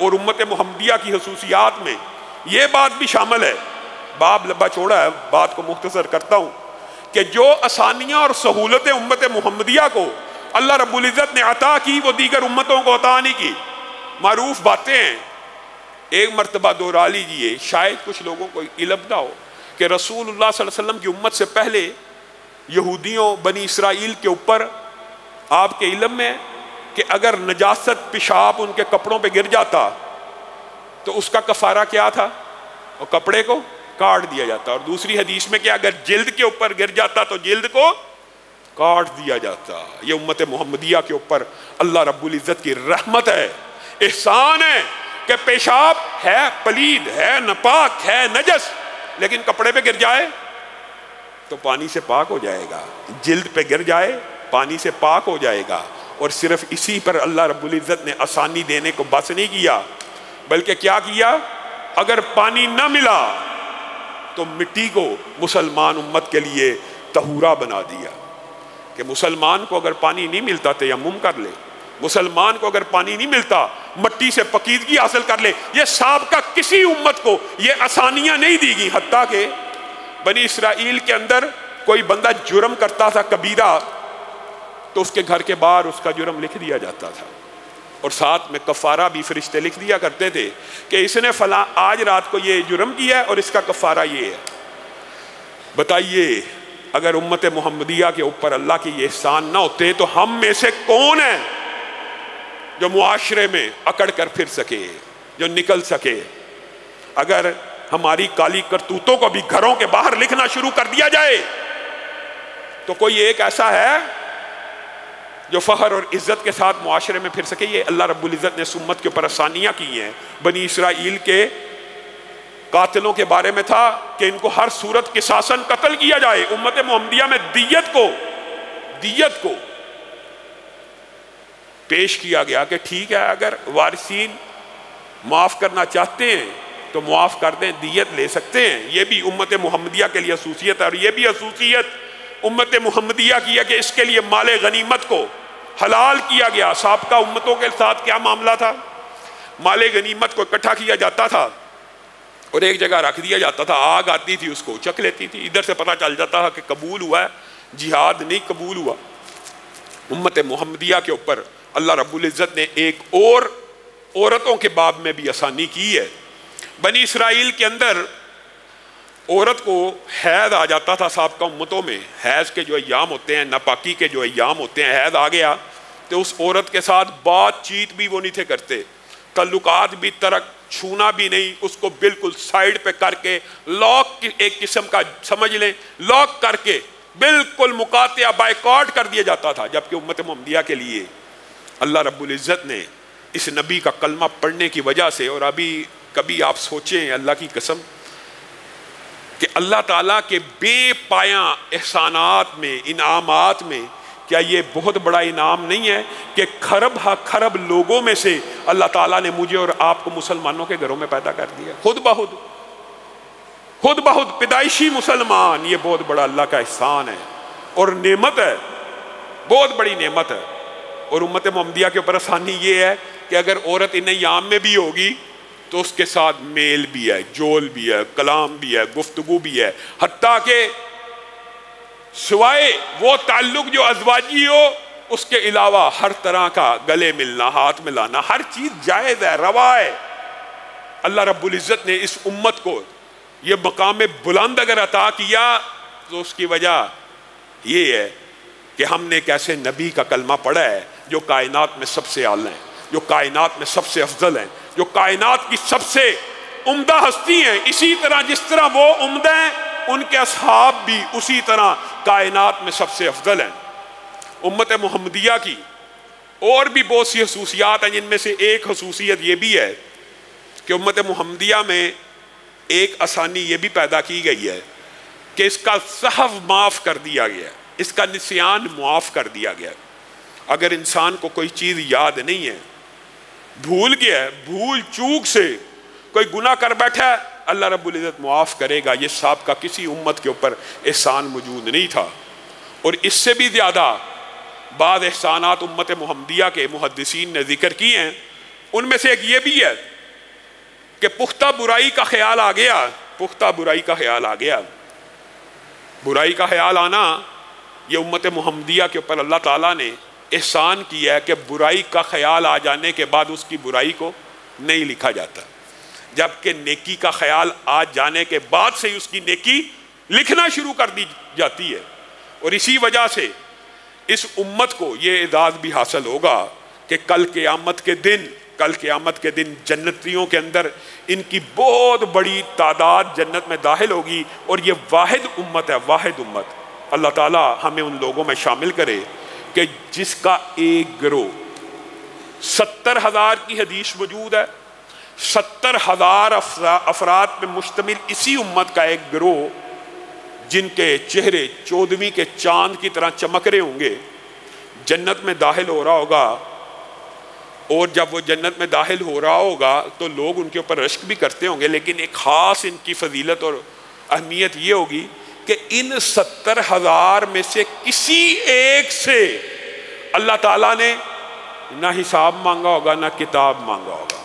اور امت محمدیہ کی خصوصیات میں یہ بات بھی شامل ہے، باب لمبا چوڑا ہے، بات کو مختصر کرتا ہوں، کہ جو آسانیاں اور سہولتیں امت محمدیہ کو اللہ رب العزت نے عطا کی وہ دیگر امتوں کو عطا نہیں کی۔ معروف باتیں ہیں، ایک مرتبہ دہرا لیجئے، شاید کچھ لوگوں کو علم نہ ہو کہ رسول اللہ صلی اللہ علیہ وسلم کی امت سے پہلے یہودیوں بنی اسرائیل کے اوپر آپ کے علم میں کہ اگر نجاست پیشاب ان کے کپڑوں پہ گر جاتا تو اس کا کفارہ کیا تھا؟ اور کپڑے کو کاٹ دیا جاتا، اور دوسری حدیث میں کہ اگر جلد کے اوپر گر جاتا تو جلد کو کاٹ دیا جاتا۔ یہ امت محمدیہ کے اوپر اللہ رب العزت کی رحمت ہے، احسان ہے کہ پیشاب ہے پلید ہے ناپاک ہے نجس، لیکن کپڑے پہ گر جائے تو پانی سے پاک ہو جائے گا، جلد پہ گر جائے پانی سے پاک ہو جائے گا۔ اور صرف اسی پر اللہ رب العزت نے آسانی دینے کو بس نہیں کیا، بلکہ کیا کیا؟ اگر پانی نہ ملا تو مٹی کو مسلمان امت کے لیے طہورا بنا دیا، کہ مسلمان کو اگر پانی نہیں ملتا تیمم کر لے، مسلمان کو اگر پانی نہیں ملتا مٹی سے پکیزگی حاصل کر لے۔ یہ سابقہ کسی امت کو یہ آسانیاں نہیں دی گئی، حتیٰ کہ بنی اسرائیل کے اندر کوئی بندہ جرم کرتا تھا کبیرہ تو اس کے گھر کے باہر اس کا جرم لکھ دیا جاتا تھا، اور ساتھ میں کفارہ بھی فرشتے لکھ دیا کرتے تھے کہ اس نے فلاں آج رات کو یہ جرم کیا ہے اور اس کا کفارہ یہ ہے۔ بتائیے اگر امت محمدیہ کے اوپر اللہ کے یہ احسان نہ ہوتے تو ہم میں سے کون ہے جو معاشرے میں اکڑ کر پھر سکے، جو نکل سکے؟ اگر ہماری کالی کرتوتوں کو بھی گھروں کے باہر لکھنا شروع کر دیا جائے تو کوئی ایک ایسا ہے جو فخر اور عزت کے ساتھ معاشرے میں پھر سکے؟ یہ اللہ رب العزت نے اس امت کے اوپر آسانیاں کی ہیں۔ بنی اسرائیل کے قاتلوں کے بارے میں تھا کہ ان کو ہر صورت قصاصاً قتل کیا جائے۔ امت محمدیہ میں دیت کو پیش کیا گیا کہ ٹھیک ہے اگر وارثین معاف کرنا چاہتے ہیں تو معاف کر دیں، دیت لے سکتے ہیں۔ یہ بھی امت محمدیہ کے لیے خصوصیت ہے، اور یہ بھی خصوصیت امت محمدیہ کی ہے کہ اس کے لیے مال غنیمت کو حلال کیا گیا۔ سابقہ امتوں کے ساتھ کیا معاملہ تھا؟ مال غنیمت کو اکٹھا کیا جاتا تھا اور ایک جگہ رکھ دیا جاتا تھا، آگ آتی تھی اس کو چکھ لیتی تھی، ادھر سے پتہ چل جاتا تھا کہ قبول ہوا ہے، جہاد نہیں قبول ہوا۔ امت محمدیہ کے اوپر اللہ رب العزت نے ایک اور عورتوں کے باب میں بھی آسانی کی ہے۔ بنی اسرائیل کے اندر عورت کو حیض آ جاتا تھا سابقہ امتوں میں، حیض کے جو ایام ہوتے ہیں، ناپاکی کے جو ایام ہوتے ہیں، حیض آ گیا تو اس عورت کے ساتھ بات چیت بھی وہ نہیں تھے کرتے، تعلقات بھی ترک، چھونا بھی نہیں، اس کو بالکل سائیڈ پہ کر کے لاک، ایک قسم کا سمجھ لیں لاک کر کے بالکل مقاطعہ بائیکاٹ کر دیا جاتا تھا۔ جبکہ امت محمدیہ کے لیے اللہ رب العزت نے اس نبی کا کلمہ پڑھنے کی وجہ سے، اور ابھی کبھی آپ سوچیں اللہ کی قسم کہ اللہ تعالیٰ کے بے پایاں احسانات میں، انعامات میں، کیا یہ بہت بڑا انعام نہیں ہے کہ کھرب ہا کھرب لوگوں میں سے اللہ تعالیٰ نے مجھے اور آپ کو مسلمانوں کے گھروں میں پیدا کر دیا، خود بخود پیدائشی مسلمان۔ یہ بہت بڑا اللہ کا احسان ہے اور نعمت ہے، بہت بڑی نعمت ہے۔ اور امت محمدیہ کے اوپر آسانی یہ ہے کہ اگر عورت ان ایام میں بھی ہوگی تو اس کے ساتھ میل بھی ہے، جول بھی ہے، کلام بھی ہے، گفتگو بھی ہے، حتیٰ کہ سوائے وہ تعلق جو ازواجی ہو اس کے علاوہ ہر طرح کا گلے ملنا، ہاتھ ملانا، ہر چیز جائز ہے، روا ہے۔ اللہ رب العزت نے اس امت کو یہ مقام بلند اگر عطا کیا تو اس کی وجہ یہ ہے کہ ہم نے ایک ایسے نبی کا کلمہ پڑھا ہے جو کائنات میں سب سے اعلیٰ ہیں، جو کائنات میں سب سے افضل ہیں، جو کائنات کی سب سے عمدہ ہستی ہیں۔ اسی طرح جس طرح وہ عمدہ ہیں ان کے اصحاب بھی اسی طرح کائنات میں سب سے افضل ہیں۔ امت محمدیہ کی اور بھی بہت سی خصوصیات ہیں، جن میں سے ایک خصوصیت یہ بھی ہے کہ امت محمدیہ میں ایک آسانی یہ بھی پیدا کی گئی ہے کہ اس کا سہو معاف کر دیا گیا، اس کا نسیان معاف کر دیا گیا۔ اگر انسان کو کوئی چیز یاد نہیں ہے، بھول گیا ہے، بھول چوک سے کوئی گناہ کر بیٹھا ہے، اللہ رب العزت معاف کرے گا۔ یہ سابقہ کسی امت کے اوپر احسان موجود نہیں تھا۔ اور اس سے بھی زیادہ بعض احسانات امت محمدیہ کے محدثین نے ذکر کیے ہیں، ان میں سے ایک یہ بھی ہے کہ پختہ برائی کا خیال آ گیا، پختہ برائی کا خیال آ گیا۔ برائی کا خیال آنا یہ امت محمدیہ کے اوپر اللہ تعالیٰ نے احسان کیا ہے کہ برائی کا خیال آ جانے کے بعد اس کی برائی کو نہیں لکھا جاتا، جبکہ نیکی کا خیال آ جانے کے بعد سے اس کی نیکی لکھنا شروع کر دی جاتی ہے۔ اور اسی وجہ سے اس امت کو یہ اعزاز بھی حاصل ہوگا کہ کل قیامت کے دن جنتیوں کے اندر ان کی بہت بڑی تعداد جنت میں داخل ہوگی، اور یہ واحد امت ہے، واحد امت۔ اللہ تعالیٰ ہمیں ان لوگوں میں شامل کرے کہ جس کا ایک گروہ 70,000 کی حدیث موجود ہے، 70,000 افراد پہ مشتمل اسی امت کا ایک گروہ جن کے چہرے 14ویں کے چاند کی طرح چمک رہے ہوں گے، جنت میں داخل ہو رہا ہوگا۔ اور جب وہ جنت میں داخل ہو رہا ہوگا تو لوگ ان کے اوپر رشک بھی کرتے ہوں گے، لیکن ایک خاص ان کی فضیلت اور اہمیت یہ ہوگی کہ ان 70,000 میں سے کسی ایک سے اللہ تعالیٰ نے نہ حساب مانگا ہوگا، نہ کتاب مانگا ہوگا،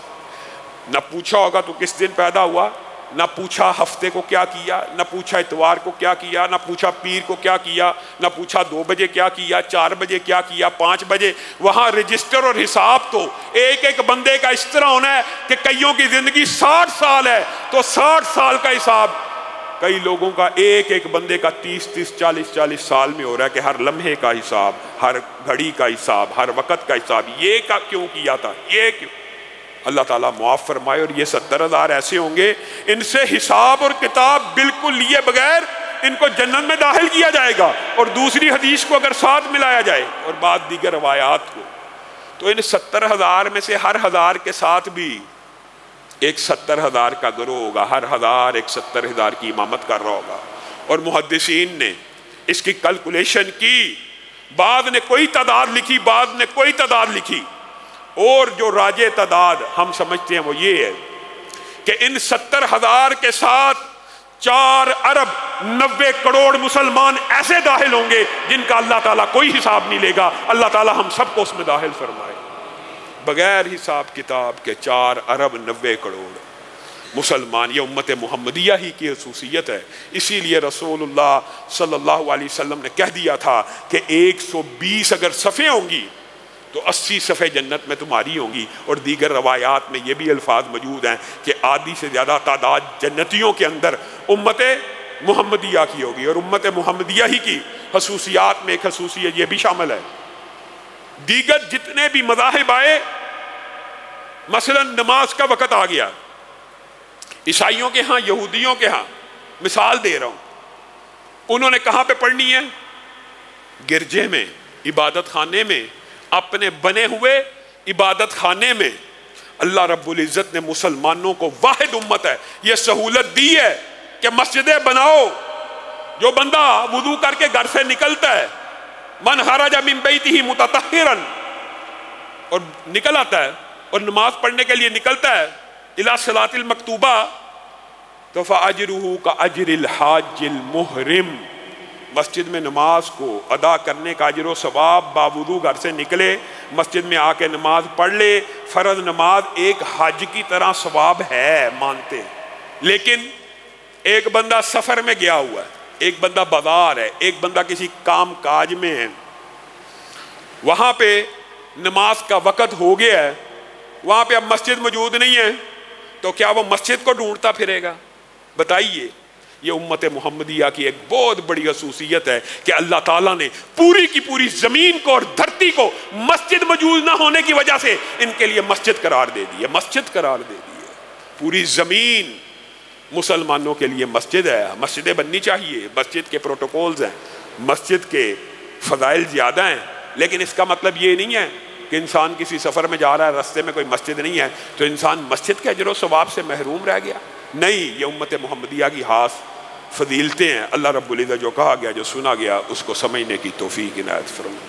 نہ پوچھا ہوگا تو کس دن پیدا ہوا، نہ پوچھا ہفتے کو کیا کیا، نہ پوچھا اتوار کو کیا کیا، نہ پوچھا پیر کو کیا کیا، نہ پوچھا 2 بجے کیا کیا، 4 بجے کیا کیا، 5 بجے۔ وہاں رجسٹر اور حساب تو ایک ایک بندے کا اس طرح ہونا ہے کہ کئیوں کی زندگی 60 سال ہے تو 60 سال کا حساب کئی لوگوں کا ایک ایک بندے کا 30 40 سال میں ہو رہا ہے کہ ہر لمحے کا حساب، ہر گھڑی کا حساب، ہر وقت کا حساب۔ یہ کیوں کیا تھا، یہ کیوں؟ اللہ تعالیٰ معاف فرمائے۔ اور یہ 70,000 ایسے ہوں گے ان سے حساب اور کتاب بالکل لیے بغیر ان کو جنت میں داخل کیا جائے گا۔ اور دوسری حدیث کو اگر ساتھ ملایا جائے اور بعد دیگر روایات کو، تو ان 70,000 میں سے ہر 1000 کے ساتھ بھی ایک 70,000 کا گروہ ہوگا، ہر 1000 ایک 70,000 کی امامت کر رہا ہوگا۔ اور محدثین نے اس کی کیلکولیشن کی، بعض نے کوئی تعداد لکھی، بعض نے کوئی تعداد لکھی، اور جو راجع تعداد ہم سمجھتے ہیں وہ یہ ہے کہ ان 70,000 کے ساتھ 4 ارب 90 کروڑ مسلمان ایسے داخل ہوں گے جن کا اللہ تعالیٰ کوئی حساب نہیں لے گا۔ اللہ تعالیٰ ہم سب کو اس میں داخل فرمائے بغیر حساب کتاب کے۔ 4 ارب 90 کروڑ مسلمان، یہ امت محمدیہ ہی کی خصوصیت ہے۔ اسی لیے رسول اللہ صلی اللہ علیہ وسلم نے کہہ دیا تھا کہ 120 اگر صفیں ہوں گی تو 80 صفحے جنت میں تمہاری ہوں گی۔ اور دیگر روایات میں یہ بھی الفاظ موجود ہیں کہ آدھی سے زیادہ تعداد جنتیوں کے اندر امت محمدیہ کی ہوگی۔ اور امت محمدیہ ہی کی خصوصیات میں ایک خصوصیت یہ بھی شامل ہے، دیگر جتنے بھی مذاہب آئے، مثلا نماز کا وقت آ گیا، عیسائیوں کے ہاں، یہودیوں کے ہاں، مثال دے رہا ہوں، انہوں نے کہاں پہ پڑھنی ہے؟ گرجے میں، عبادت خانے میں، اپنے بنے ہوئے عبادت خانے میں۔ اللہ رب العزت نے مسلمانوں کو، واحد امت ہے، یہ سہولت دی ہے کہ مسجدیں بناؤ۔ جو بندہ وضو کر کے گھر سے نکلتا ہے، من خرج من بیتہ متطہرا، اور نکل آتا ہے اور نماز پڑھنے کے لیے نکلتا ہے الی الصلاۃ المکتوبہ، تو فاجرہ کاجر الحاج المحرم، مسجد میں نماز کو ادا کرنے کا اجر و ثواب، باوضو گھر سے نکلے، مسجد میں آ کے نماز پڑھ لے، فرض نماز ایک حج کی طرح ثواب ہے، مانتے ہیں۔ لیکن ایک بندہ سفر میں گیا ہوا ہے، ایک بندہ بازار ہے، ایک بندہ کسی کام کاج میں ہے، وہاں پہ نماز کا وقت ہو گیا ہے، وہاں پہ اب مسجد موجود نہیں ہے، تو کیا وہ مسجد کو ڈھونڈتا پھرے گا؟ بتائیے۔ یہ امت محمدیہ کی ایک بہت بڑی خصوصیت ہے کہ اللہ تعالیٰ نے پوری کی پوری زمین کو اور دھرتی کو مسجد موجود نہ ہونے کی وجہ سے ان کے لیے مسجد قرار دے دی ہے، مسجد قرار دے دی ہے۔ پوری زمین مسلمانوں کے لیے مسجد ہے، مسجدیں بننی چاہیے، مسجد کے پروٹوکولز ہیں، مسجد کے فضائل زیادہ ہیں، لیکن اس کا مطلب یہ نہیں ہے کہ انسان کسی سفر میں جا رہا ہے، رستے میں کوئی مسجد نہیں ہے تو انسان مسجد کے اجر و ثواب سے محروم رہ گیا۔ نہیں، یہ امت محمدیہ کی خاص فضیلتیں ہیں۔ اللہ رب العزت جو کہا گیا، جو سنا گیا، اس کو سمجھنے کی توفیق عنایت فرمائے۔